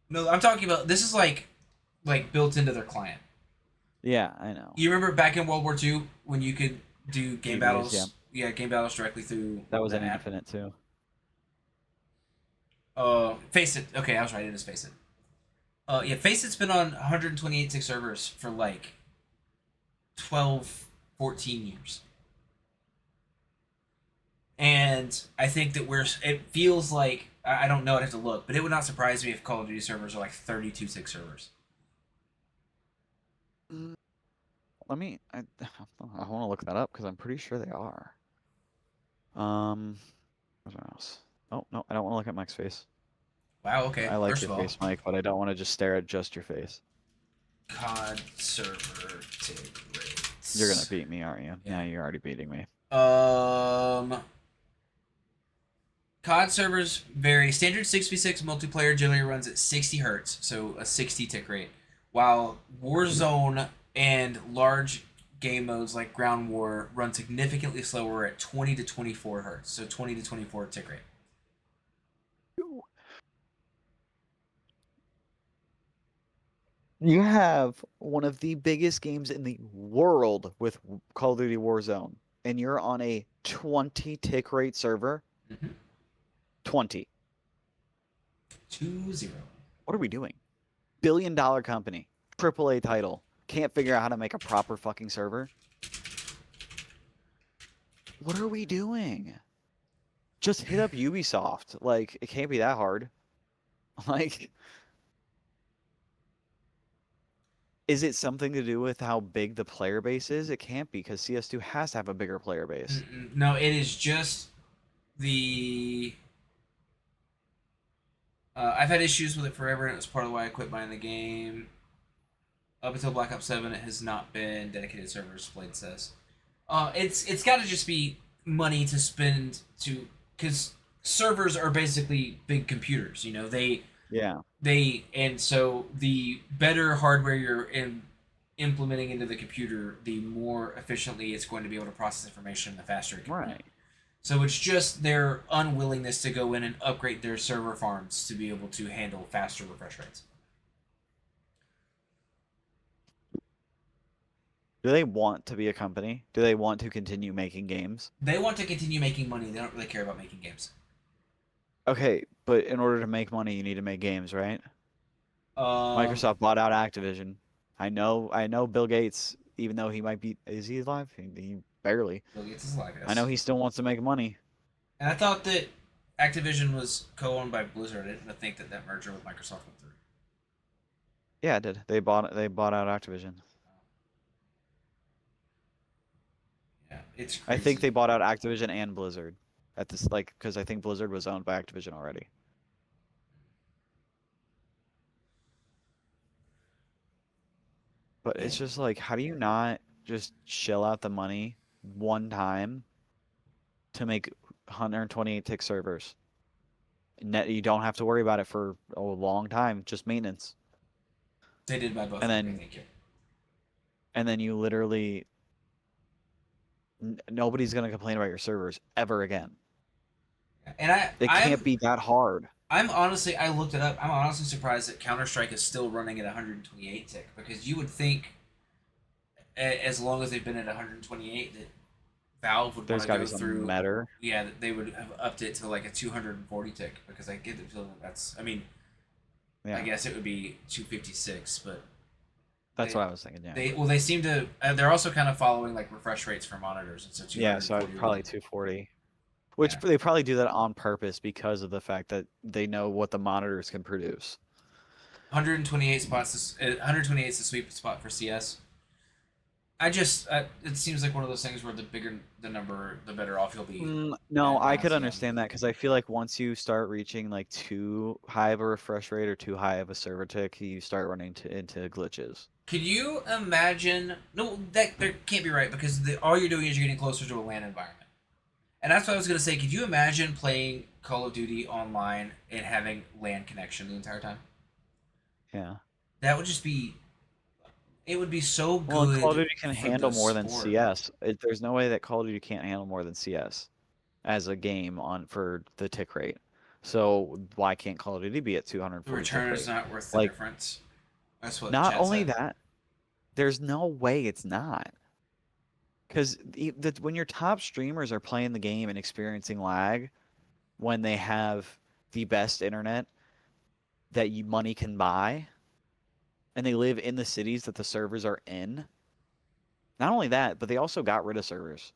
no, I'm talking about this is like built into their client. Yeah, I know. You remember back in World War II when you could do game PVs, yeah, battles? Yeah, game battles directly through that was that an app. Infinite too. Face It. Okay, I was right. It is Face It. Yeah, Face It's been on 128 tick servers for like 12, 14 years. And I think that it feels like, I don't know, I'd have to look, but it would not surprise me if Call of Duty servers are like 32 tick servers. Mm, Let me. I want to look that up because I'm pretty sure they are. Where's my mouse? Oh no, I don't want to look at Mike's face. Wow, okay. I like First your of all, face, Mike, but I don't want to just stare at just your face. COD server tick You're gonna rates. beat me, aren't you? Yeah. Yeah, you're already beating me. Um, COD servers vary. Standard 6v6 multiplayer generally runs at 60 hertz, so a 60 tick rate, while Warzone and large game modes like Ground War run significantly slower at 20 to 24 hertz, so 20 to 24 tick rate. You have one of the biggest games in the world with Call of Duty Warzone, and you're on a 20 tick rate server. Mm-hmm. 20. 2-0. What are we doing? $1 billion company, AAA title, can't figure out how to make a proper fucking server. What are we doing? Just hit up Ubisoft. Like, it can't be that hard. Like, is it something to do with how big the player base is? It can't be because CS2 has to have a bigger player base. Mm-mm. No, it is just the. I've had issues with it forever, and it was part of why I quit buying the game. Up until Black Ops 7, it has not been dedicated servers, Blade says. It's got to just be money to spend to because servers are basically big computers. You know Yeah, and so the better hardware you're implementing into the computer, the more efficiently it's going to be able to process information, the faster it can run. right. So it's just their unwillingness to go in and upgrade their server farms to be able to handle faster refresh rates. Do they want to be a company? Do they want to continue making games? They want to continue making money. They don't really care about making games. Okay, but in order to make money, you need to make games, right? Um, Microsoft bought out Activision. I know Bill Gates, even though he might be, is he alive? He barely. Bill Gates is alive, I know yes. he still wants to make money. And I thought that Activision was co-owned by Blizzard. I didn't think that merger with Microsoft went through. Yeah, it did. They bought out Activision. Yeah, it's I think crazy. they bought out Activision and Blizzard at this like because I think Blizzard was owned by Activision already. But Yeah. it's just like, how do you not just shell out the money one time to make 128 tick servers? Net, you don't have to worry about it for a long time, just maintenance. They did buy both. And Okay, then thank you. and then you literally nobody's gonna complain about your servers ever again. And It can't be that hard. I'm honestly, I looked it up. I'm honestly surprised that Counter Strike is still running at 128 tick because you would think, as long as they've been at 128, that Valve would want There's to gotta be go something through. better. Yeah, that they would have upped it to like a 240 tick because I get the feeling that's. I mean, I Yeah, guess it would be 256, but that's they what I was thinking. Yeah, they seem to. They're also kind of following like refresh rates for monitors, and so yeah. So 240 would probably be. 240. Which Yeah, they probably do that on purpose because of the fact that they know what the monitors can produce. 128 spots. 128 is the sweet spot for CS. I just it seems like one of those things where the bigger the number, the better off you'll be No, at I could balancing them. understand that because I feel like once you start reaching like too high of a refresh rate or too high of a server tick, you start running into glitches. Could you imagine? No, that can't be right because all you're doing is you're getting closer to a LAN environment. And that's what I was gonna say. Could you imagine playing Call of Duty online and having LAN connection the entire time? Yeah. That would just be. It would be so Well, and Call of good Duty can for the handle more than sport. CS. There's no way that Call of Duty can't handle more than CS as a game on for the tick rate. So why can't Call of Duty be at The 240 tick return is rate? not worth the Like, difference. That's what not chat only said. that, there's no way it's not. Because when your top streamers are playing the game and experiencing lag when they have the best internet that money can buy, and they live in the cities that the servers are in. Not only that, but they also got rid of servers.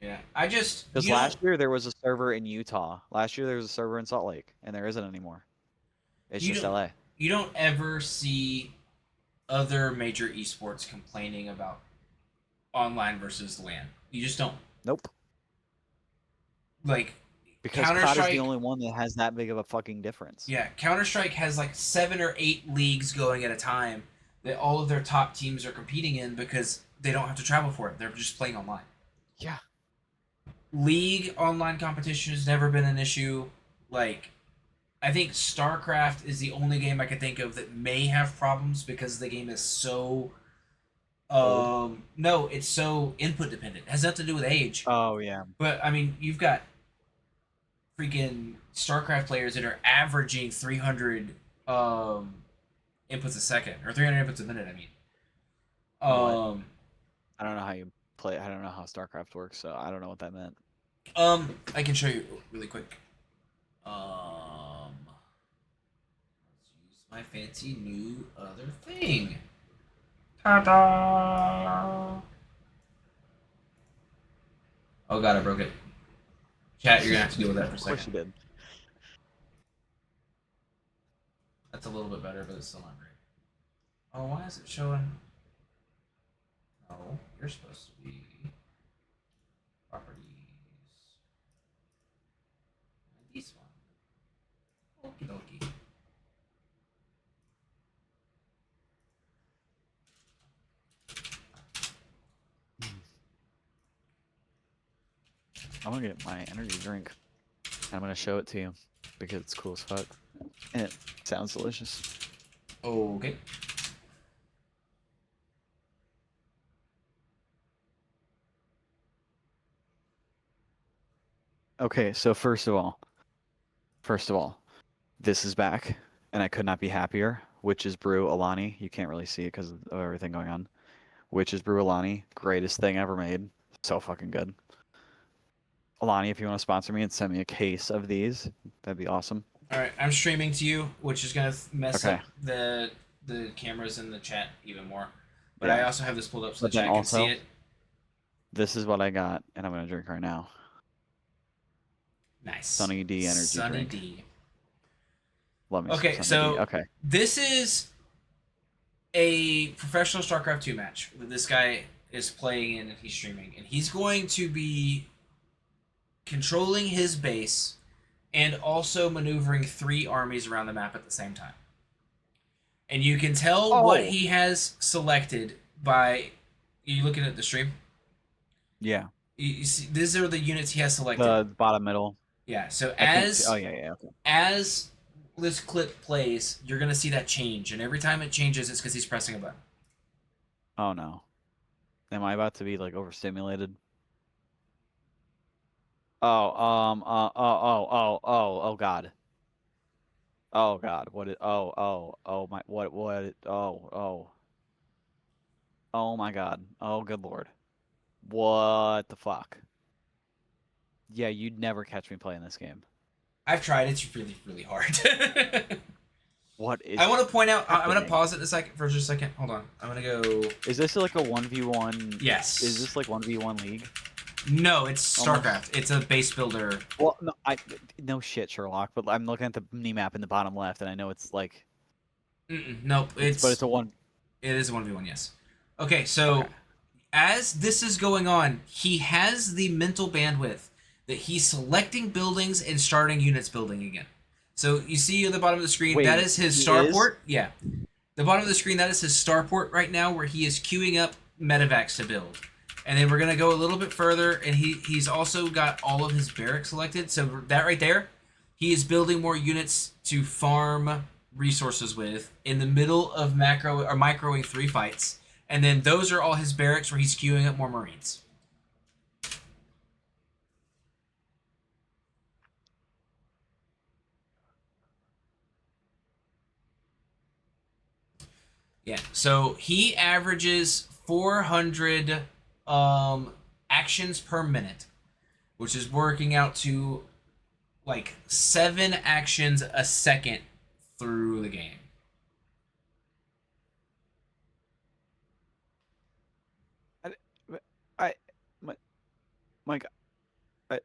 Yeah, I just Because last year there was a server in Utah. Last year there was a server in Salt Lake, and there isn't anymore. It's you just don't LA. you don't ever see other major esports complaining about online versus LAN. You just don't. Nope. Like Because Counter COD is the Strike, only one that has that big of a fucking difference. yeah, Counter Strike has like 7 or 8 leagues going at a time that all of their top teams are competing in because they don't have to travel for it. They're just playing online. Yeah. League online competition has never been an issue. Like I think StarCraft is the only game I could think of that may have problems because the game is so Old. no, it's so input dependent. It has nothing to do with age. Oh yeah. But I mean, you've got freaking StarCraft players that are averaging 300 inputs a second or 300 inputs a minute. I mean, What? um, I don't know how you play. I don't know how StarCraft works, so I don't know what that meant. I can show you really quick. Let's use my fancy new other thing. Ta-da! Oh god, I broke it. Chat, you're gonna have to deal with that for a Of course you second. did. That's a little bit better, but it's still not great. Oh, why is it showing? No, you're supposed to be properties. This one. Okie dokie. I'm gonna get my energy drink. I'm gonna show it to you because it's cool as fuck. And it sounds delicious. Okay. Okay, so first of all, this is back, and I could not be happier. Witch's Brew Alani. You can't really see it because of everything going on. Witch's Brew Alani, greatest thing ever made. So fucking good. Alani, if you want to sponsor me and send me a case of these, that'd be awesome. All right, I'm streaming to you, which is gonna mess Okay. up the cameras in the chat even more. But I Yeah. also have this pulled up so But the then chat can see also, it. this is what I got, and I'm gonna drink right now. Nice. Sunny D energy Sunny drink. D. Love me some Okay, Sunny D. so Okay. this is a professional StarCraft 2 match that this guy is playing in and he's streaming. And he's going to be controlling his base and also maneuvering 3 armies around the map at the same time. And you can tell what Oh. he has selected by you looking at the stream. Yeah. You see, these are the units he has selected. The bottom middle. Yeah. So I can't see. Oh yeah. Okay. as this clip plays, you're gonna see that change, and every time it changes, it's because he's pressing a button. Oh no. Am I about to be like overstimulated? Oh God. Oh God. Oh my oh my God. Oh good Lord. What the fuck? Yeah, you'd never catch me playing this game. I've tried. It's really, really hard. What is I want to point out. I'm gonna happening? pause it for just a second. Hold on. I'm gonna go. Is this like a 1v1? Yes. Is this like 1v1 league? No, it's Almost. StarCraft. It's a base builder. Well, no shit, Sherlock, but I'm looking at the mini map in the bottom left and I know it's like Nope. but it's a one. It is a 1v1. Yes. Okay. So Okay. as this is going on, he has the mental bandwidth that he's selecting buildings and starting units building again. So you see at the bottom of the screen, Wait, that is his he starport. Yeah. The bottom of the screen, that is his starport right now, where he is queuing up medevacs to build. And then we're going to go a little bit further, and he's also got all of his barracks selected. So that right there, he is building more units to farm resources with in the middle of microing 3 fights. And then those are all his barracks where he's queuing up more Marines. Yeah, so he averages 400 actions per minute, which is working out to like 7 actions a second through the game. I my God, I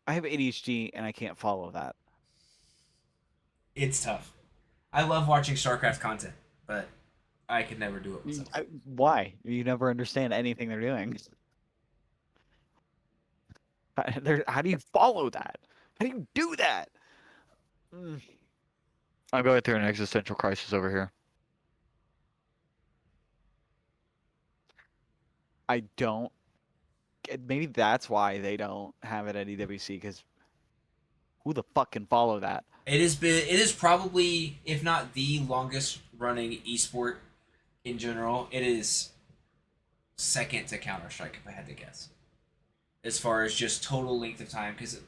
I have ADHD and I can't follow that. It's tough. I love watching StarCraft content, but I could never do it myself. Why? You never understand anything they're doing. How do you follow that? How do you do that? Mm. I'm going through an existential crisis over here. I don't. Maybe that's why they don't have it at EWC because who the fuck can follow that? It is probably, if not the longest running esport in general. It is second to Counter-Strike, if I had to guess, as far as just total length of time, because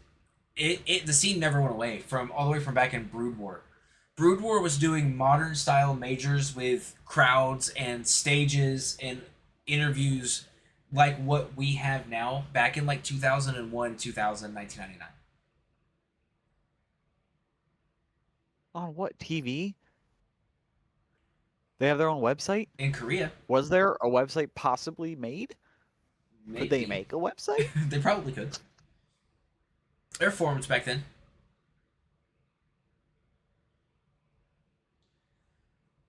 the scene never went away from all the way from back in Brood War. Brood War was doing modern style majors with crowds and stages and interviews like what we have now back in like 2001, 2000, 1999. On what TV? They have their own website? In Korea, Was there a website possibly made? maybe. Could they make a website? They probably could. There were forums back then.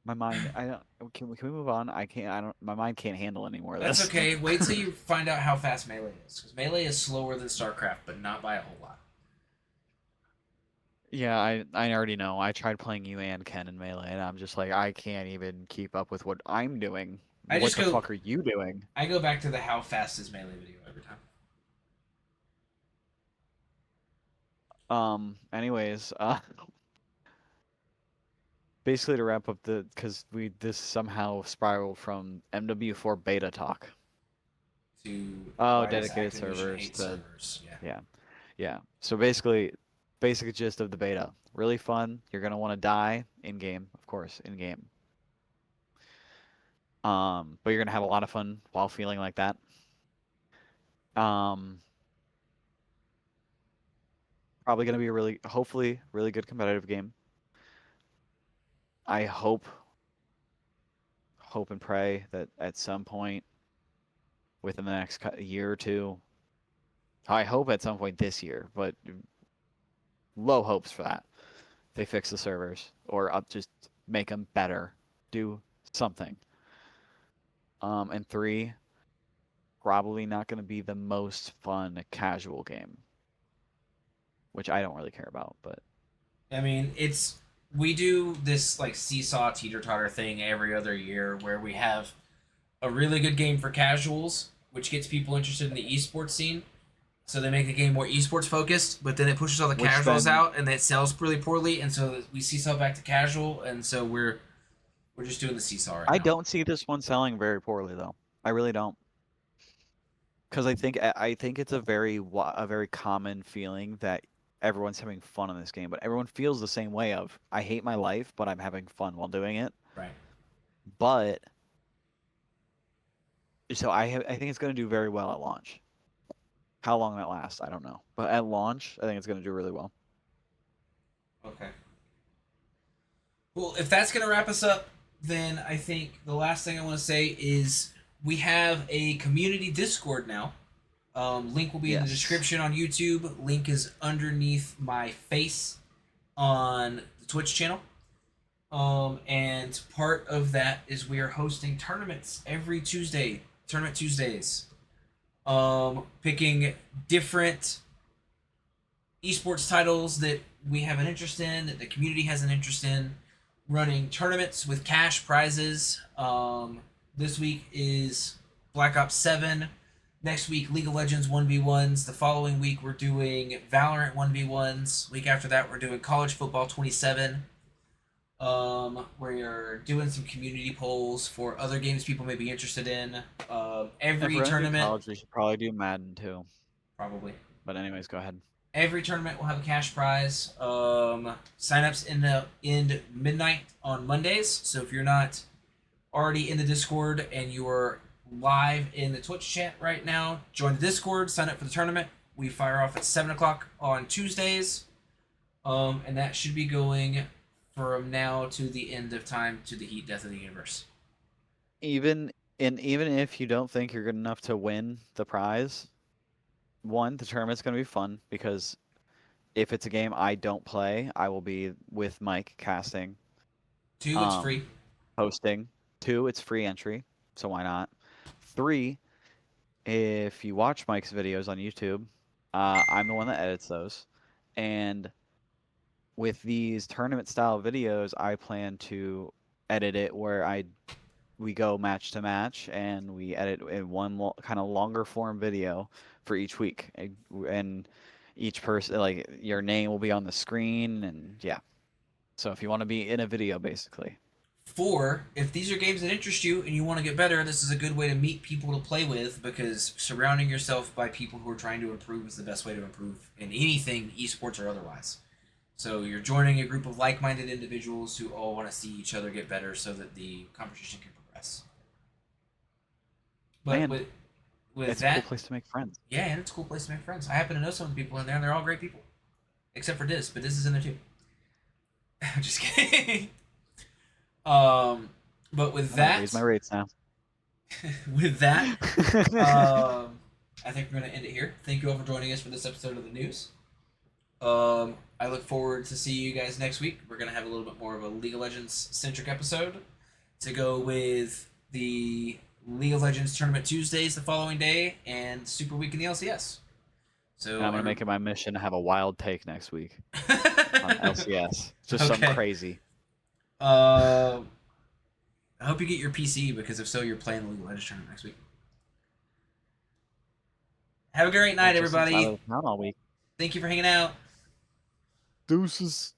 My mind, I don't. Can we move on? I can't. I don't. My mind can't handle any more of That's this. okay. Wait till you find out how fast Melee is. Because Melee is slower than StarCraft, but not by a whole lot. Yeah, I already know. I tried playing you and Ken in Melee, and I'm just like, I can't even keep up with what I'm doing. What the fuck are you doing? I go back to the how fast is Melee video every time. Anyways, basically to wrap up because this somehow spiraled from MW4 Beta talk. To Oh, why does dedicated Activision servers hate to servers? Yeah. yeah. So basically, basic gist of the beta. Really fun. You're gonna want to die in game, of course, in game. But you're gonna have a lot of fun while feeling like that. Um, Probably gonna be a hopefully, really good competitive game. I hope and pray that at some point within the next year or two, I hope at some point this year, but low hopes for that. They fix the servers or just make them better, do something. And 3, probably not going to be the most fun casual game, which I don't really care about. But I mean, we do this like seesaw teeter totter thing every other year where we have a really good game for casuals, which gets people interested in the esports scene. So they make the game more esports focused, but then it pushes all the which casuals then, out, and it sells really poorly, and so we seesaw back to casual, and so we're just doing the seesaw right I now. don't see this one selling very poorly though. I really don't, because I think it's a very common feeling that everyone's having fun in this game, but everyone feels the same way of I hate my life, but I'm having fun while doing it. Right. But so I think it's going to do very well at launch. How long that lasts, I don't know. But at launch, I think it's going to do really well. Okay. Well, if that's gonna wrap us up, then I think the last thing I want to say is we have a community Discord now. Link will be in the Yes. description on YouTube. Link is underneath my face on the Twitch channel. And part of that is we are hosting tournaments every Tuesday, Tournament Tuesdays. Picking different esports titles that we have an interest in, that the community has an interest in, running tournaments with cash prizes. This week is Black Ops 7. Next week, League of Legends 1v1s. The following week, we're doing Valorant 1v1s. Week after that, we're doing College Football 27. We're doing some community polls for other games people may be interested in. Every If we're tournament, college, we should probably do Madden too. probably. But anyways, go ahead. Every tournament will have a cash prize. Signups end midnight on Mondays. So if you're not already in the Discord and you are live in the Twitch chat right now, join the Discord. Sign up for the tournament. We fire off at 7 o'clock on Tuesdays, and that should be going from now to the end of time to the heat death of the universe. Even if you don't think you're good enough to win the prize, the tournament's going to be fun because if it's a game I don't play, I will be with Mike casting. 2, it's free. Hosting. 2, it's free entry, so why not? 3, if you watch Mike's videos on YouTube, I'm the one that edits those. And with these tournament style videos, I plan to edit it where we go match to match and we edit in one kind of longer form video for each week. And each person, like your name will be on the screen, and yeah. So if you want to be in a video, basically. 4, if these are games that interest you and you want to get better, this is a good way to meet people to play with because surrounding yourself by people who are trying to improve is the best way to improve in anything, esports or otherwise. So you're joining a group of like-minded individuals who all want to see each other get better so that the competition can progress. But Man, with it's that, a cool place to make friends. yeah, and it's a cool place to make friends. I happen to know some people in there, and they're all great people, except for Diz, but Diz is in there too. I'm just kidding. But with that, Raise my rates now. with that, I think we're going to end it here. Thank you all for joining us for this episode of the news. I look forward to see you guys next week. We're going to have a little bit more of a League of Legends centric episode to go with the League of Legends Tournament Tuesdays the following day and Super Week in the LCS. So And I'm going to make it my mission to have a wild take next week on LCS. Just something crazy. I hope you get your PC because if so, you're playing the League of Legends Tournament next week. Have a great night, everybody. Not all week. Thank you for hanging out. Deuces.